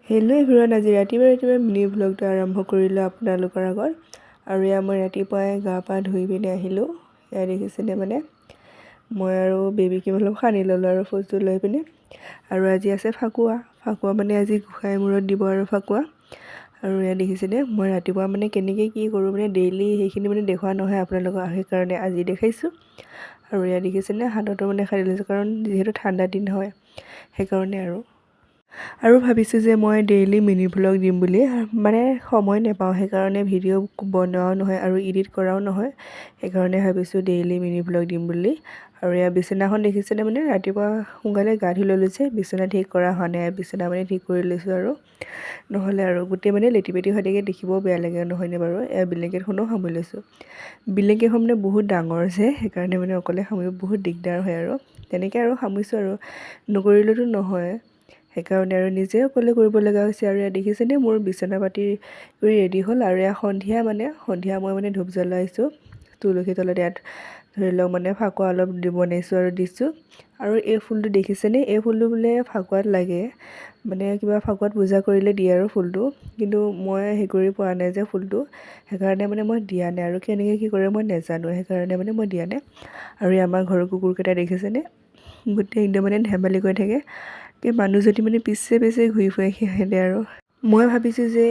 Hello' everyone, আজি ৰাতিপুৱা mini ভ্লগটো আৰম্ভ কৰিলোঁ আপোনালোকৰ আগত। আৰু এয়া মই ৰাতিপুৱাই গা পা ধুই পিনে আহিলোঁ। এয়া দেখিছেনে, মানে মই আৰু বেবীক অলপ সানি ল'লোঁ আৰু ফোজটো লৈ পিনে। আৰু আজি আছে ফাকুৱা মানে আজি গোঁসাই মূৰত দিব আৰু ফাকুৱা। আৰু এয়া দেখিছেনে, মই ৰাতিপুৱা মানে কেনেকৈ কি কৰোঁ, মানে ডেইলি সেইখিনি মানে দেখুওৱা নহয় আপোনালোকক, সেইকাৰণে আজি দেখাইছোঁ। আৰু এয়া দেখিছেনে, হাততো মানে সানি লৈছোঁ, কাৰণ যিহেতু ঠাণ্ডা দিন হয় সেইকাৰণে। আৰু ভাবিছোঁ যে মই ডেইলি মিনি ভ্লগ দিম বুলি, মানে সময় নাপাওঁ, সেইকাৰণে ভিডিঅ' বনোৱাও নহয় আৰু এডিট কৰাও নহয়, সেইকাৰণে ভাবিছোঁ ডেইলি মিনি ভ্লগ দিম বুলি। আৰু এয়া বিচনাখন দেখিছেনে, মানে ৰাতিপুৱা সোনকালে গা ধুই ল'লোঁ যে বিচনা ঠিক কৰা হোৱা নাই, বিচনা মানে ঠিক কৰি লৈছোঁ। আৰু নহ'লে আৰু গোটেই মানে লেটি পেটি হৈ থাকে, দেখিবও বেয়া লাগে নহয়নে বাৰু। এয়া ব্লেংকেটখনো সামৰি লৈছোঁ। ব্লেংকেটখন মানে বহুত ডাঙৰ যে, সেইকাৰণে মানে অকলে সামৰিব বহুত দিগদাৰ হয়। আৰু তেনেকৈ আৰু সামৰিছোঁ, আৰু নকৰিলেতো নহয়, সেইকাৰণে আৰু নিজে অকলে কৰিব লগা হৈছে। আৰু এয়া দেখিছেনে, মোৰ বিচনা পাতি কৰি ৰেডি হ'ল। আৰু এয়া সন্ধিয়া মই মানে ধূপ জ্বলাইছোঁ তুলসী তলত। ইয়াত ধৰি লওক মানে ফাকুৱা অলপ বনাইছোঁ আৰু দিছোঁ। আৰু এই ফুলটো দেখিছেনে, এই ফুলটো বোলে ফাকুৱাত লাগে, মানে কিবা ফাকুৱাত পূজা কৰিলে দিয়ে আৰু ফুলটো, কিন্তু মই হেৰি কৰি পোৱা নাই যে ফুলটো, সেইকাৰণে মানে মই দিয়া নাই। আৰু কেনেকৈ কি কৰে মই নাজানো, সেইকাৰণে মানে মই দিয়া নাই। আৰু আমাৰ ঘৰৰ কুকুৰকেইটা দেখিছেনে, গোটেই একদম মানে ধেমালি কৰি থাকে, কি মানুহ যদি মানে পিছে ঘূৰি ফুৰে সিহঁতে। আৰু মই ভাবিছোঁ যে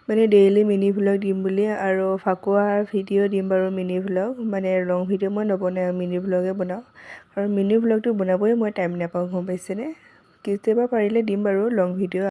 মানে ডেইলি মিনি ভ্লগ দিম বুলি, আৰু ফাকুৱাৰ ভিডিঅ' দিম বাৰু, মিনি ভ্লগ মানে লং ভিডিঅ' মই নবনাওঁ, মিনি ভ্লগে বনাওঁ। আৰু মিনি ভ্লগটো বনাবই মই টাইম নাপাওঁ, গম পাইছেনে। কেতিয়াবা পাৰিলে দিম বাৰু লং ভিডিঅ'।